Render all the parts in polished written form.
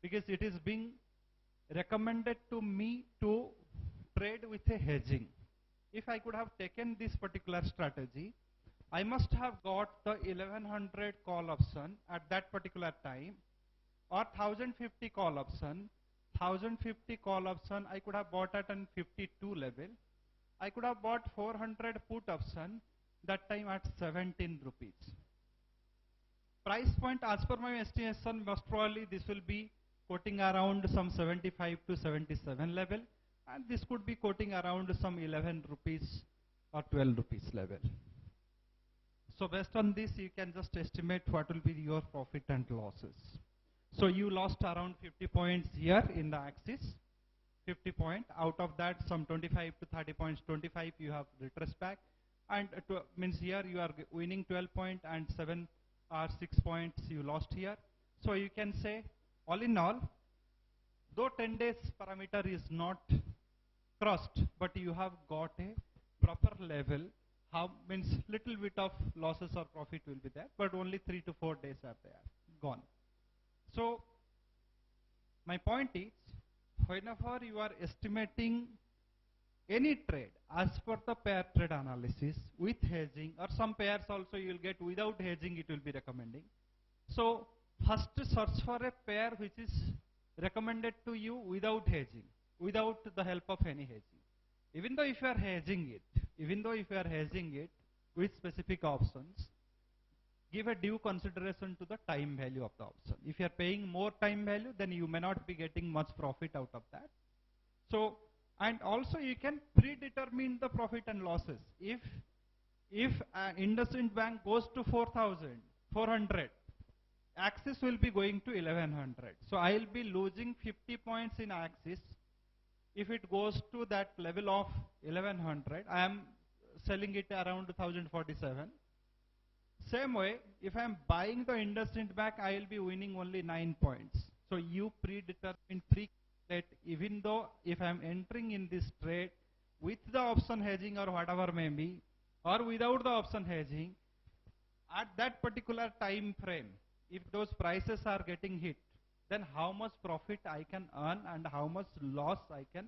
because it is being recommended to me to trade with a hedging. If I could have taken this particular strategy, I must have got the 1100 call option at that particular time, or 1050 call option. 1050 call option I could have bought at an 52 level. I could have bought 400 put option that time at 17 rupees. Price point as per my estimation, most probably this will be quoting around some 75 to 77 level, and this could be quoting around some 11 rupees or 12 rupees level. So based on this, you can just estimate what will be your profit and losses. So you lost around 50 points here in the axis, 50 point. Out of that, some 25 to 30 points, 25 you have retraced back, and means here you are winning 12 point and 7 or 6 points you lost here. So you can say, all in all, though 10 days parameter is not crossed, but you have got a proper level. How means little bit of losses or profit will be there, but only 3 to 4 days are there, gone. So my point is, whenever you are estimating any trade as per the pair trade analysis with hedging, or some pairs also you will get without hedging, it will be recommending. So first search for a pair which is recommended to you without hedging, without the help of any hedging. Even though if you are hedging it, with specific options, give a due consideration to the time value of the option. If you are paying more time value, then you may not be getting much profit out of that. So, and also you can predetermine the profit and losses. If IndusInd Bank goes to 4,400, Axis will be going to 1100. So I will be losing 50 points in Axis. If it goes to that level of 1100, I am selling it around 1047. Same way, if I am buying the IndusInd Bank, I will be winning only 9 points. So you predetermine that even though if I am entering in this trade with the option hedging or whatever may be, or without the option hedging, at that particular time frame, if those prices are getting hit, then how much profit I can earn and how much loss I can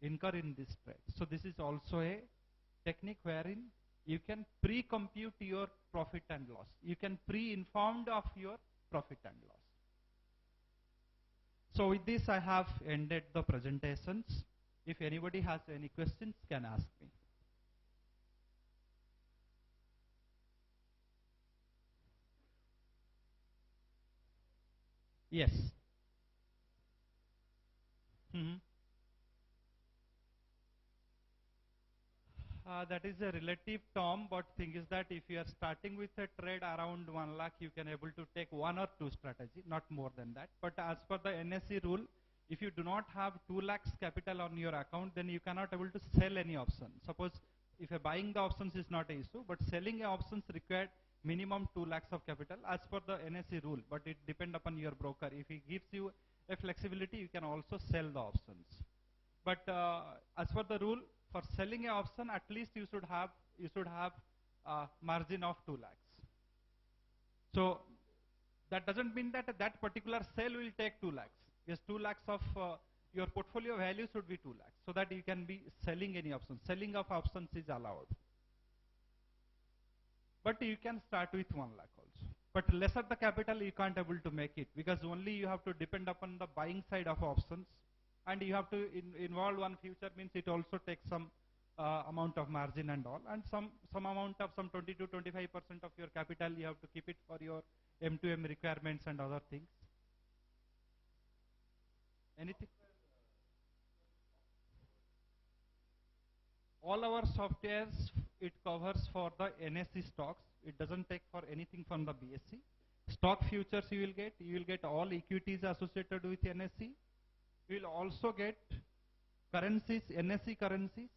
incur in this trade. So this is also a technique wherein you can pre-compute your profit and loss. You can pre-informed of your profit and loss. So with this I have ended the presentations. If anybody has any questions, can ask me. Yes. That is a relative term, but thing is that if you are starting with a trade around 1 lakh, you can able to take 1 or 2 strategy, not more than that. But as per the NSE rule, if you do not have 2 lakhs capital on your account, then you cannot able to sell any option. Suppose if buying the options is not an issue, but selling options required minimum 2 lakhs of capital as per the NSE rule, but it depend upon your broker. If he gives you a flexibility, you can also sell the options. But as per the rule, for selling an option, at least you should have margin of 2 lakhs. So that doesn't mean that that particular sale will take 2 lakhs. Yes, 2 lakhs of your portfolio value should be 2 lakhs, so that you can be selling any option. Selling of options is allowed. But you can start with 1 lakh also. But lesser the capital, you can't able to make it, because only you have to depend upon the buying side of options, and you have to involve one future, means it also takes some amount of margin and all, and some amount of some 20 to 25% of your capital you have to keep it for your M2M requirements and other things. Anything? All our softwares, it covers for the NSE stocks. It doesn't take for anything from the BSE. Stock futures you will get all equities associated with NSE. You will also get currencies, NSE currencies,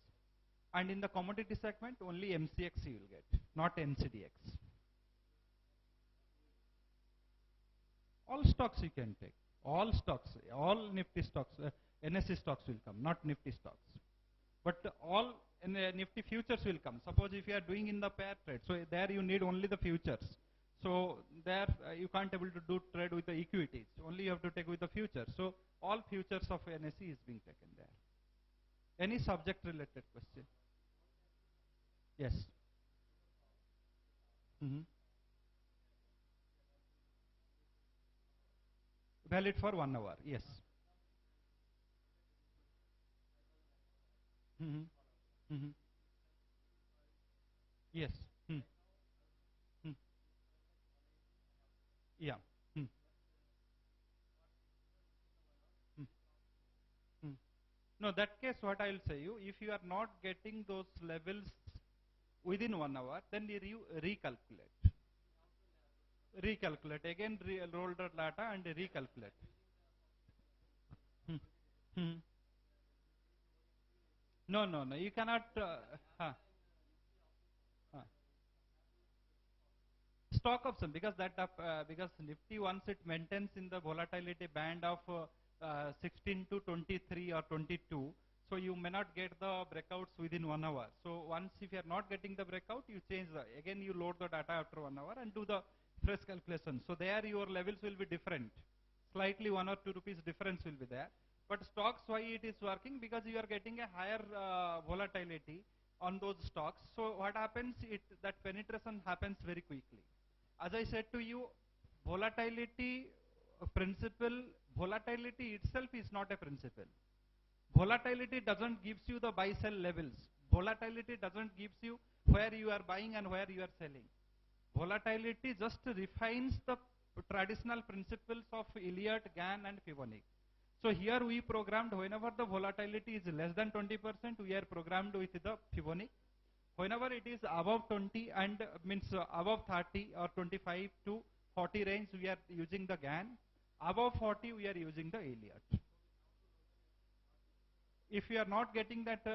and in the commodity segment only MCX you will get, not NCDX. All stocks you can take, all stocks, all Nifty stocks, NSE stocks will come, not Nifty stocks. But all Nifty futures will come. Suppose if you are doing in the pair trade, so there you need only the futures. So there you can't able to do trade with the equities. Only you have to take with the futures. So all futures of NSE is being taken there. Any subject related question? Yes. Mm-hmm. Valid for 1 hour. Yes. Mm-hmm. Mm-hmm. Yes. Mm. Mm. Yeah. Mm. Mm. Mm. No, that case what I will say you, if you are not getting those levels within 1 hour, then you recalculate. Recalculate. Again, roll the data and recalculate. Hmm. Hmm. No, no, no. You cannot. Uh, stock option because because Nifty once it maintains in the volatility band of 16 to 23 or 22, so you may not get the breakouts within 1 hour. So once if you are not getting the breakout, you change again you load the data after 1 hour and do the fresh calculation. So there your levels will be different. Slightly 1 or 2 rupees difference will be there. But stocks, why it is working? Because you are getting a higher volatility on those stocks. So what happens? That penetration happens very quickly. As I said to you, volatility principle, volatility itself is not a principle. Volatility doesn't gives you the buy sell levels. Volatility doesn't gives you where you are buying and where you are selling. Volatility just refines the traditional principles of Elliott, Gann and Fibonacci. So here we programmed whenever the volatility is less than 20%, we are programmed with the Fibonacci. Whenever it is above 20 and means above 30 or 25 to 40 range, we are using the Gann. Above 40, we are using the Elliott. If you are not getting that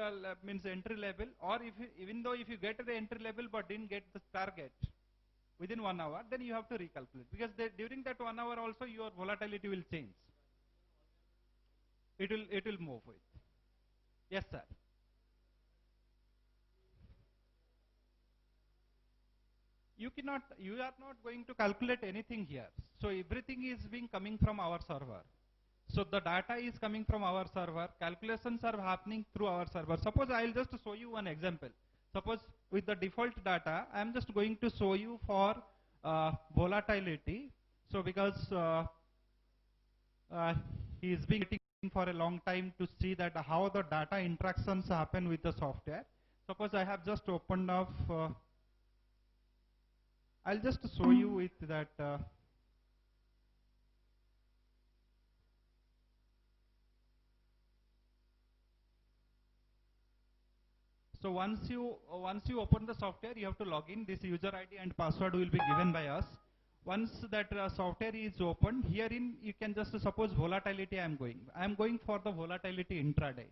means entry level, or if you, even though if you get the entry level but didn't get the target within 1 hour, then you have to recalculate because during that 1 hour also your volatility will change. It will move with. Yes, sir. You are not going to calculate anything here. So everything is being coming from our server. So the data is coming from our server. Calculations are happening through our server. Suppose I will just show you one example. Suppose with the default data, I am just going to show you for volatility. So because he is being waiting for a long time to see that how the data interactions happen with the software. Suppose I have just opened up. I'll just show you with that. So once you open the software, you have to log in. This user ID and password will be given by us. Once that software is opened, herein you can just suppose volatility I am going for the volatility intraday.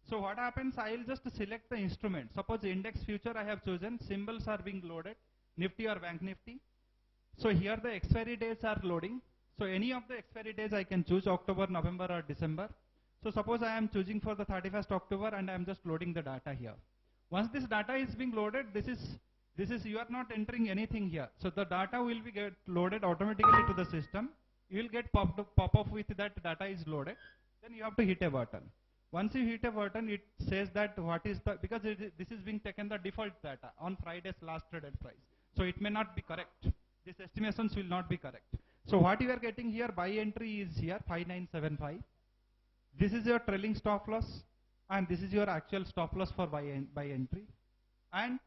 So what happens, I will just select the instrument. Suppose index future I have chosen, symbols are being loaded, Nifty or Bank Nifty. So here the expiry dates are loading. So any of the expiry days I can choose, October, November or December. So suppose I am choosing for the 31st October and I am just loading the data here. Once this data is being loaded, this is you are not entering anything here. So the data will be get loaded automatically to the system. You will get pop up with that data is loaded. Then you have to hit a button. Once you hit a button, it says that what is the, because this is being taken the default data on Friday's last traded price. So it may not be correct. These estimations will not be correct. So what you are getting here, buy entry is here 5975. This is your trailing stop loss and this is your actual stop loss for buy entry. And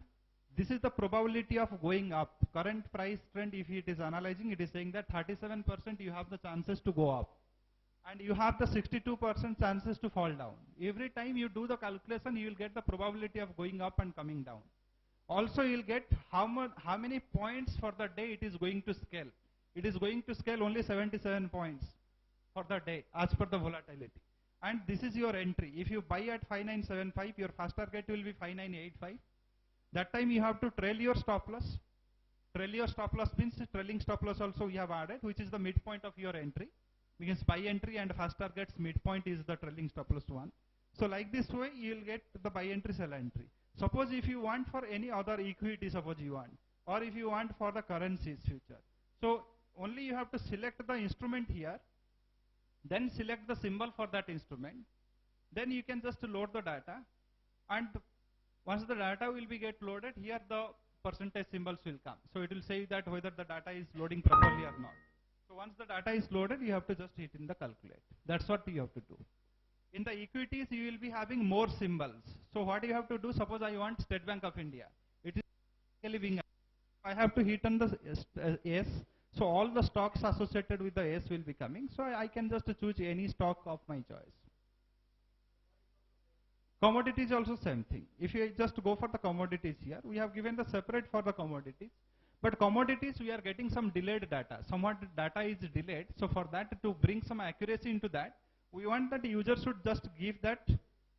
this is the probability of going up. Current price trend, if it is analyzing, it is saying that 37% you have the chances to go up. And you have the 62% chances to fall down. Every time you do the calculation, you will get the probability of going up and coming down. Also, you will get how many points for the day it is going to scale. It is going to scale only 77 points for the day as per the volatility. And this is your entry. If you buy at 5975, your first target will be 5985. That time you have to trail your stop loss. Trail your stop loss means trailing stop loss also we have added, which is the midpoint of your entry. Because buy entry and first target's midpoint is the trailing stop loss one. So like this way, you will get the buy entry, sell entry. Suppose if you want for any other equity, suppose you want, or if you want for the currencies future. So only you have to select the instrument here, then select the symbol for that instrument, then you can just load the data, and once the data will be get loaded, here the percentage symbols will come. So it will say that whether the data is loading properly or not. So once the data is loaded, you have to just hit in the calculate. That's what you have to do. In the equities, you will be having more symbols. So what you have to do, suppose I want State Bank of India. It is being, I have to hit on the S. So all the stocks associated with the S will be coming. So I can just choose any stock of my choice. Commodities also same thing. If you just go for the commodities here, we have given the separate for the commodities. But commodities, we are getting some delayed data. Somewhat data is delayed. So for that, to bring some accuracy into that, we want that the user should just give that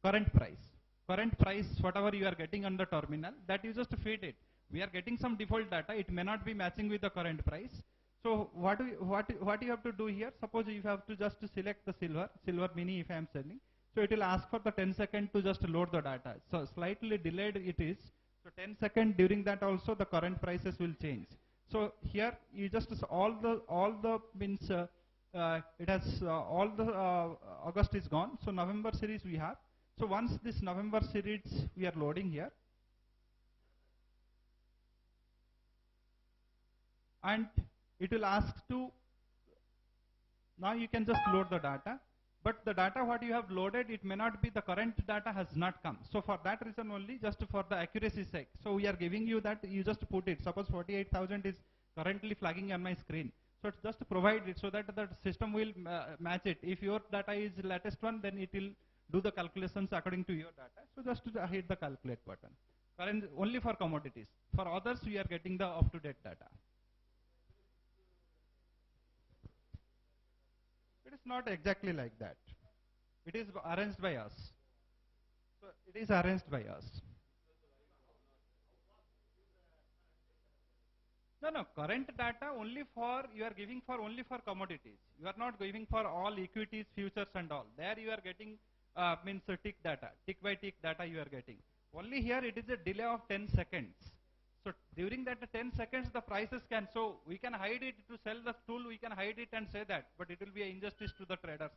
current price. Current price, whatever you are getting on the terminal, that you just feed it. We are getting some default data. It may not be matching with the current price. So what you have to do here, suppose you have to just select the silver mini if I am selling. So it will ask for the 10 seconds to just load the data. So slightly delayed it is. So 10 seconds, during that also the current prices will change. So here you just all the means it has all the August is gone. So November series we have. So once this November series we are loading here, and it will ask to, now you can just load the data. But the data what you have loaded, it may not be, the current data has not come. So for that reason only, just for the accuracy sake. So we are giving you that, you just put it. Suppose 48,000 is currently flagging on my screen. So it's just provide it so that the system will match it. If your data is latest one, then it will do the calculations according to your data. So just hit the calculate button. Current only for commodities. For others, we are getting the up-to-date data. It is not exactly like that. It is arranged by us. So it is arranged by us. No, current data only for, you are giving for only for commodities. You are not giving for all equities, futures and all. There you are getting means tick data, tick by tick data you are getting. Only here it is a delay of 10 seconds. So during that 10 seconds the prices can, so we can hide it to sell the tool, we can hide it and say that, but it will be an injustice to the traders.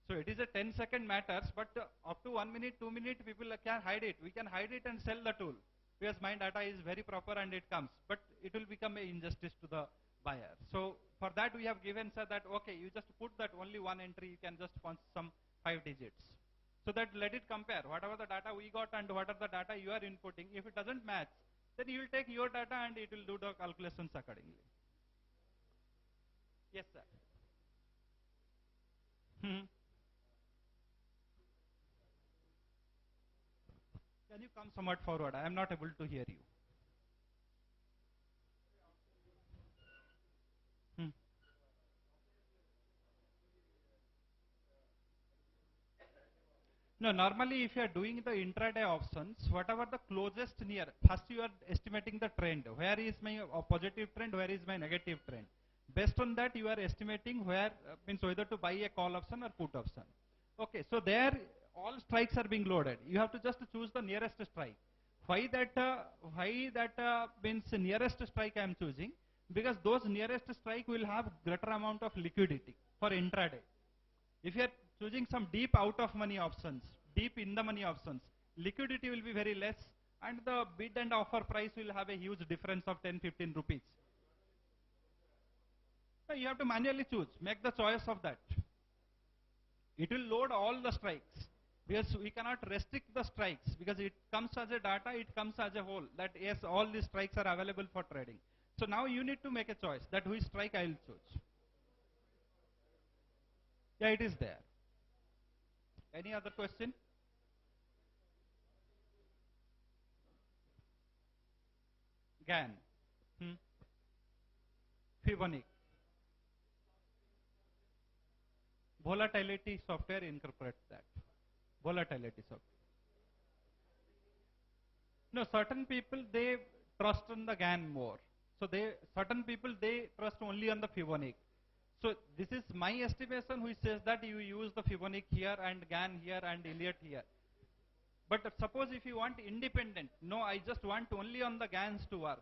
So it is a 10-second matters, but up to 1 minute, 2 minutes people can hide it. We can hide it and sell the tool because my data is very proper and it comes, but it will become an injustice to the buyer. So for that we have given so that, okay, you just put that only one entry, you can just punch some 5 digits. So that let it compare whatever the data we got and what are the data you are inputting. If it doesn't match, then you will take your data and it will do the calculations accordingly. Yes, sir. Can you come somewhat forward? I am not able to hear you. No, normally if you are doing the intraday options, whatever the closest near, first you are estimating the trend. Where is my positive trend, where is my negative trend? Based on that you are estimating where, means whether to buy a call option or put option. Okay, so there all strikes are being loaded. You have to just choose the nearest strike. Why that means nearest strike I am choosing? Because those nearest strike will have greater amount of liquidity for intraday. If you are choosing some deep out of money options, deep in the money options, liquidity will be very less and the bid and offer price will have a huge difference of 10-15 rupees. So you have to manually choose, make the choice of that. It will load all the strikes because we cannot restrict the strikes because it comes as a data, it comes as a whole that yes, all these strikes are available for trading. So now you need to make a choice that which strike I will choose. Yeah, it is there. Any other question? GAN. Fibonacci. Volatility software incorporates that. Volatility software. No, certain people they trust on the GAN more. So certain people they trust only on the Fibonacci. So this is my estimation which says that you use the Fibonacci here and GAN here and Elliott here. But suppose if you want independent, no, I just want only on the GANs to work.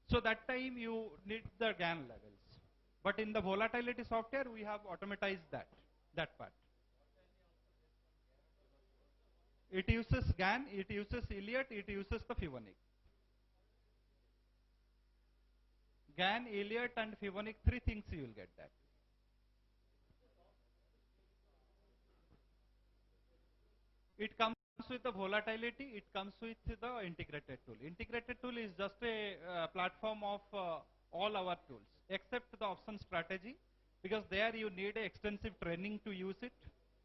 So that time you need the GAN levels. But in the volatility software, we have automatized that part. It uses GAN, it uses Elliott, it uses the Fibonacci. GAN, Elliott and Fibonacci, three things you will get that. It comes with the volatility, it comes with the integrated tool. Integrated tool is just a platform of all our tools, except the option strategy, because there you need extensive training to use it,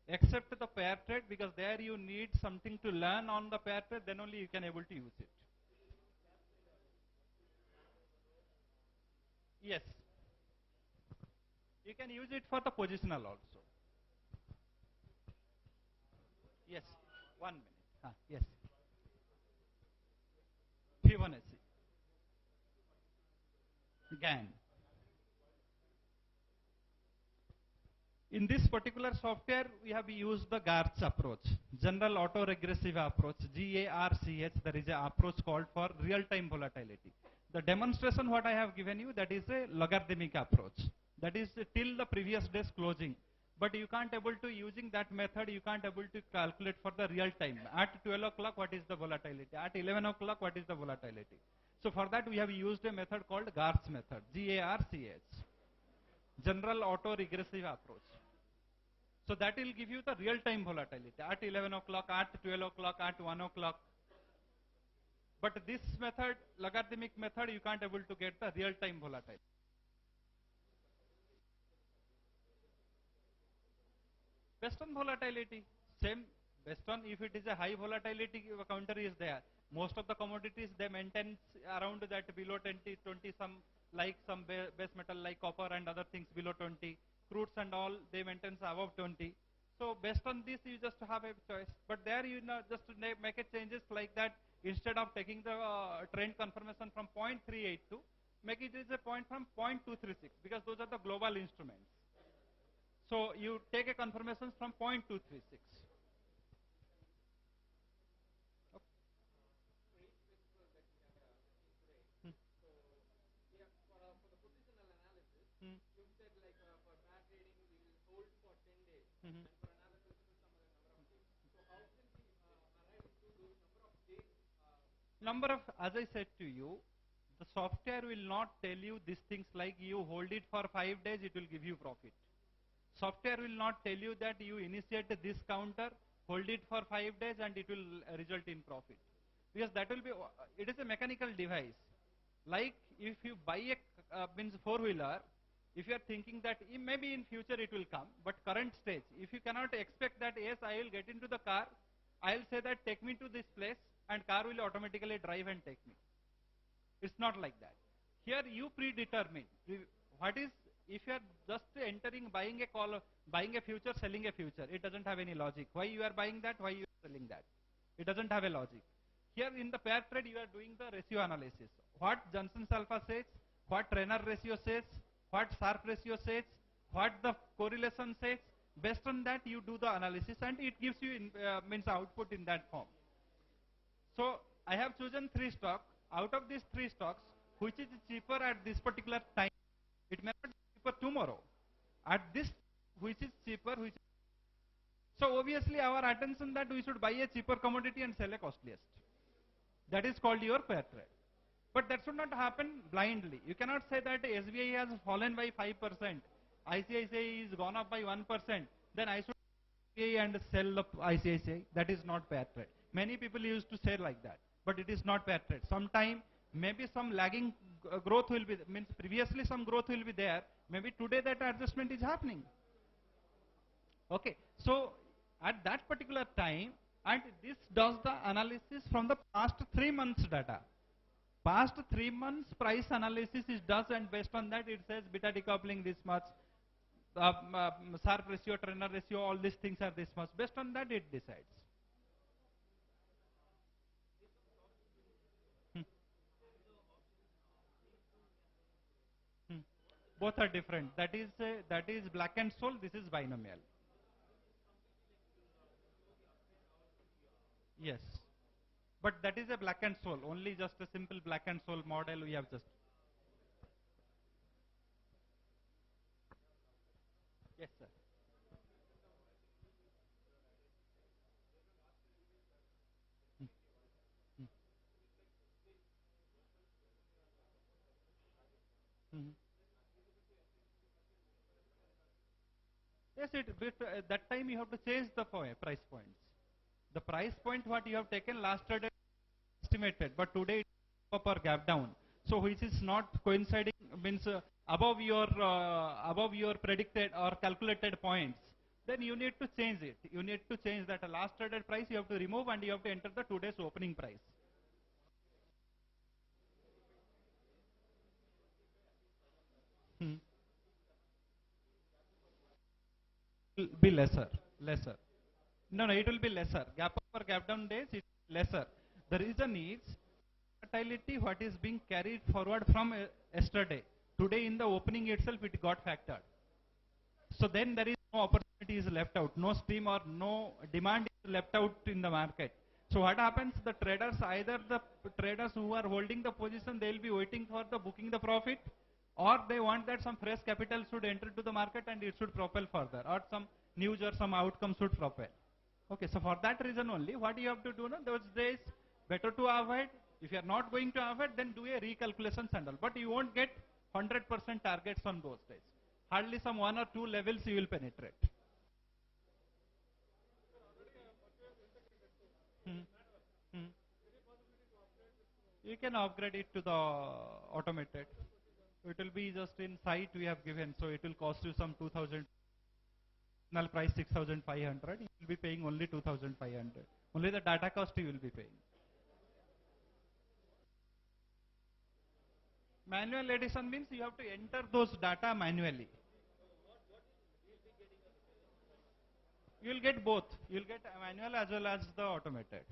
except the pair trade, because there you need something to learn on the pair trade, then only you can able to use it. Yes, you can use it for the positional also. Yes, 1 minute. Yes, Fibonacci, GAN. In this particular software, we have used the GARCH approach, General Auto-Regressive Approach, GARCH. There is an approach called for real-time volatility. The demonstration what I have given you, that is a logarithmic approach. That is till the previous day's closing. But you can't able to, using that method, you can't able to calculate for the real time. At 12 o'clock, what is the volatility? At 11 o'clock, what is the volatility? So for that, we have used a method called GARCH method, GARCH, General Auto-Regressive Approach. So that will give you the real-time volatility at 11 o'clock, at 12 o'clock, at 1 o'clock. But this method, logarithmic method, you can't able to get the real-time volatility. Based on volatility, same, based on if it is a high volatility counter is there. Most of the commodities, they maintain around that below 20, some like some base metal like copper and other things below 20. Crudes and all, they maintain above 20. So based on this, you just have a choice. But there you know just make a changes like that. Instead of taking the trend confirmation from 0.382, make it is a point from 0.236, because those are the global instruments. So you take a confirmation from 0.236. Okay. Hmm. Hmm. Mhm. Number of, as I said to you, the software will not tell you these things like you hold it for 5 days, it will give you profit. Software will not tell you that you initiate this counter, hold it for 5 days and it will result in profit. Because that will be, it is a mechanical device. Like if you buy a means four-wheeler, if you are thinking that maybe in future it will come, but current stage, if you cannot expect that yes, I will get into the car, I will say that take me to this place and car will automatically drive and take me. It's not like that. Here you predetermine what is, if you are just entering, buying a call, buying a future, selling a future, it doesn't have any logic. Why you are buying that? Why you are selling that? It doesn't have a logic. Here in the pair trade, you are doing the ratio analysis. What Johnson's alpha says, what Trainer ratio says, what Sharpe ratio says, what the correlation says. Based on that, you do the analysis, and it gives you means output in that form. So I have chosen 3 stocks. Out of these 3 stocks, which is cheaper at this particular time, it may not be cheaper tomorrow. At this, which is cheaper, so obviously our attention that we should buy a cheaper commodity and sell a costliest. That is called your pair trade. But that should not happen blindly. You cannot say that SBI has fallen by 5%, ICICI is gone up by 1%, then I should buy and sell the ICICI. That is not pair trade. Many people used to say like that, but it is not pair trade. Sometime maybe some lagging growth will be, means previously some growth will be there. Maybe today that adjustment is happening. Okay, so at that particular time, and this does the analysis from the past 3 months data. Past 3 months price analysis is done, and based on that it says beta decoupling this much, Sharpe ratio, Trainer ratio, all these things are this much. Based on that it decides. Hmm. Hmm. Both are different. That is Black and Scholes. This is binomial. Yes, but that is a Black and Scholes. Only just a simple Black and Scholes model we have just. Yes, sir. Hmm, hmm, hmm. Yes, but that time you have to change the price points. The price point what you have taken last trade estimated, but today it's up or gap down. So which is not coinciding means above your predicted or calculated points. Then you need to change it. You need to change that last traded price. You have to remove and you have to enter the today's opening price. Hmm. Will be lesser, lesser. No, no, it will be lesser. Gap up or gap down days is lesser. The reason is volatility what is being carried forward from yesterday. Today in the opening itself it got factored. So then there is no opportunity is left out, no stream or no demand is left out in the market. So what happens? The traders, either the traders who are holding the position, they will be waiting for the booking the profit, or they want that some fresh capital should enter to the market and it should propel further, or some news or some outcome should propel. Okay, so for that reason only, what you have to do now, those days, better to avoid. If you are not going to avoid, then do a recalculations and all. But you won't get 100% targets on those days. Hardly some one or two levels you will penetrate. Hmm. Hmm. You can upgrade it to the automated. It will be just in site we have given, so it will cost you some 2000. Null price 6500. You will be paying only 2500. Only the data cost you will be paying. Manual addition means you have to enter those data manually. You will get both. You will get manual as well as the automated.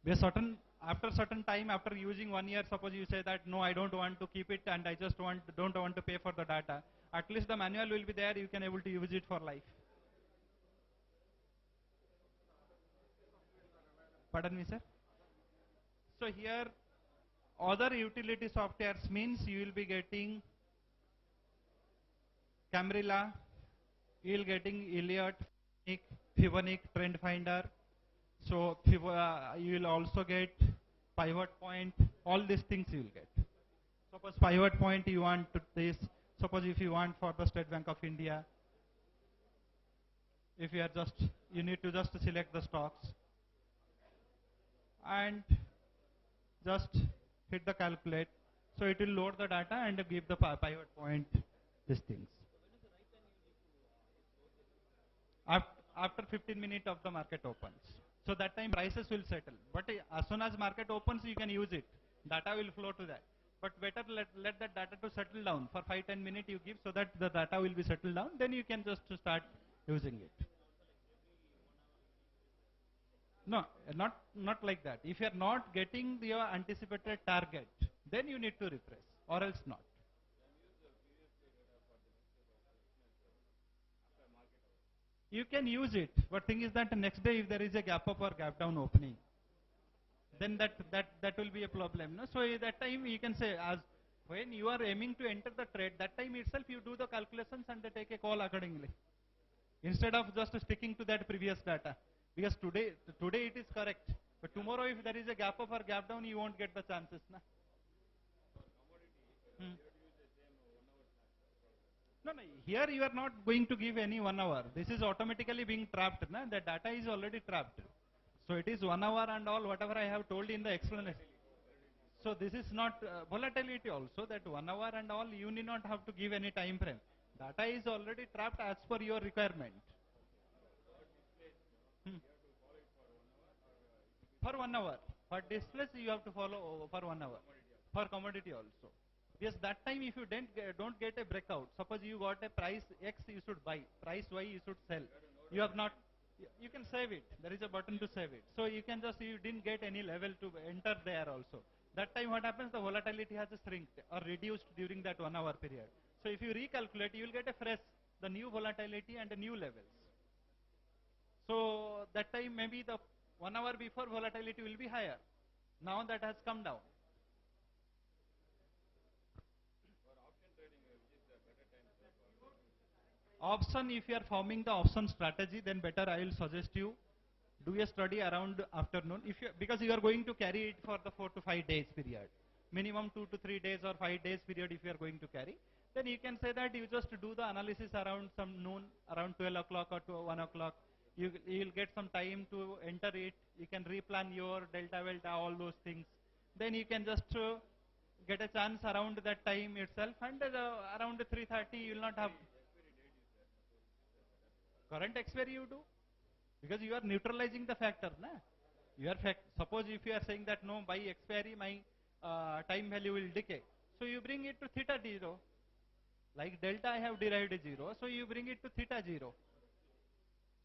Be certain after certain time, after using 1 year, suppose you say that no, I don't want to keep it and I just don't want to pay for the data. At least the manual will be there. You can able to use it for life. Pardon me, sir. So here, other utility softwares means you will be getting Camarilla, you will getting Elliott, Fibonacci, Trend Finder. So you will also get pivot point. All these things you will get. Suppose pivot point you want to this. Suppose if you want for the State Bank of India, if you are just you need to just select the stocks and just hit the calculate. So it will load the data and give the pivot point these things. After 15 minutes of the market opens. So that time prices will settle. But as soon as market opens, you can use it. Data will flow to that. But better let that data to settle down. For 5-10 minutes you give so that the data will be settled down. Then you can just start using it. No, not like that. If you are not getting your anticipated target, then you need to refresh, or else not. You can use it, but thing is that the next day if there is a gap up or gap down opening, then that will be a problem. No? So at that time you can say as when you are aiming to enter the trade, that time itself you do the calculations and they take a call accordingly. Instead of just sticking to that previous data. Because today it is correct. But tomorrow if there is a gap up or gap down, you won't get the chances. Na? Hmm. No, no, here you are not going to give any 1 hour. This is automatically being trapped. Na? The data is already trapped. So it is 1 hour and all whatever I have told in the explanation. So this is not volatility also, that 1 hour and all you need not have to give any time frame. Data is already trapped as per your requirement. Hmm. For 1 hour. For displays you have to follow for 1 hour. For commodity also. Yes, that time if you don't get a breakout, suppose you got a price X you should buy, price Y you should sell. You have not, you can save it. There is a button to save it. So you can just, you didn't get any level to enter there also. That time what happens, the volatility has shrinked or reduced during that 1 hour period. So if you recalculate, you will get a fresh, the new volatility and the new levels. So that time maybe the 1 hour before volatility will be higher. Now that has come down. Option, if you are forming the option strategy, then better I will suggest you do a study around afternoon. If you, because you are going to carry it for the 4 to 5 days period, minimum 2 to 3 days or 5 days period if you are going to carry, then you can say that you just do the analysis around some noon, around 12 o'clock or to 1 o'clock. You will get some time to enter it. You can replan your delta, all those things. Then you can just get a chance around that time itself, and around 3:30 you will not have current expiry you do, because you are neutralizing the factor, na? You are suppose if you are saying that no, by expiry my time value will decay, so you bring it to theta 0. Like delta I have derived 0, so you bring it to theta 0.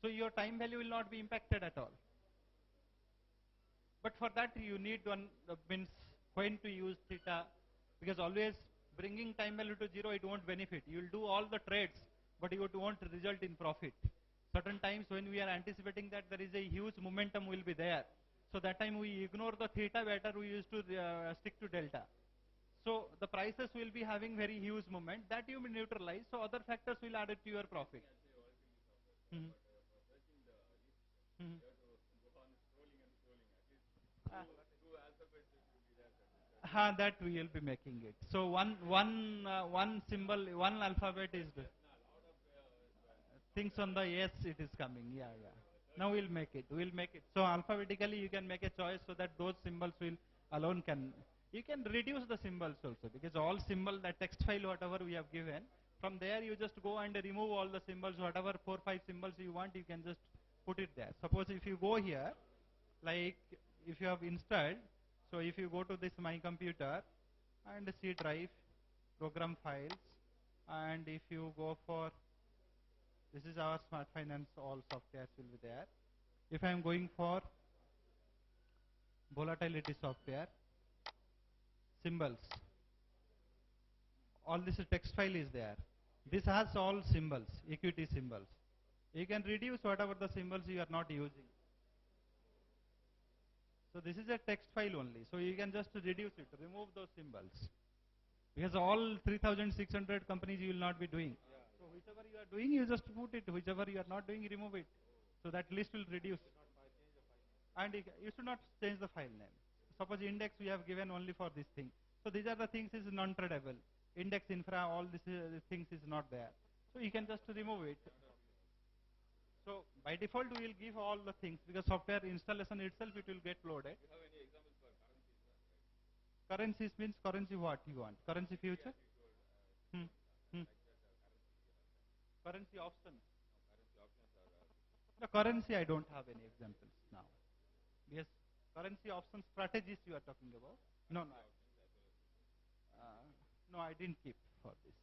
So your time value will not be impacted at all. But for that you need one means when to use theta, because always bringing time value to 0, it won't benefit. You will do all the trades, but it won't result in profit. Certain times when we are anticipating that there is a huge momentum will be there, so that time we ignore the theta, better we used to stick to delta. So the prices will be having very huge movement, that you will neutralize, so other factors will add it to your profit. Hmm. Hmm. That we will be making it. So one symbol, one alphabet is the things on the yes, it is coming. Yeah, yeah. Now we'll make it. We'll make it. So alphabetically you can make a choice so that those symbols will alone can. You can reduce the symbols also, because all symbol, that text file whatever we have given, from there you just go and remove all the symbols, whatever 4 5 symbols you want, you can just put it there. Suppose if you go here, like if you have installed, so if you go to this my computer and C drive, program files, and if you go for, this is our Smart Finance, all softwares will be there. If I am going for volatility software, symbols, all this text file is there. This has all symbols, equity symbols. You can reduce whatever the symbols you are not using. So this is a text file only. So you can just reduce it, remove those symbols. Because all 3,600 companies you will not be doing. So whichever you are doing, you just put it. Whichever you are not doing, remove it. So that list will reduce. And you should not change the file name. Suppose index we have given only for this thing. So these are the things is non-tradable. Index infra, all these things is not there. So you can just remove it. So by default we will give all the things, because software installation itself it will get loaded. Currencies means currency what you want? Currency future? Hmm. Hmm. Currency option. The currency I don't have any examples now. Yes, currency option strategies you are talking about. No, no. No, I didn't keep for this.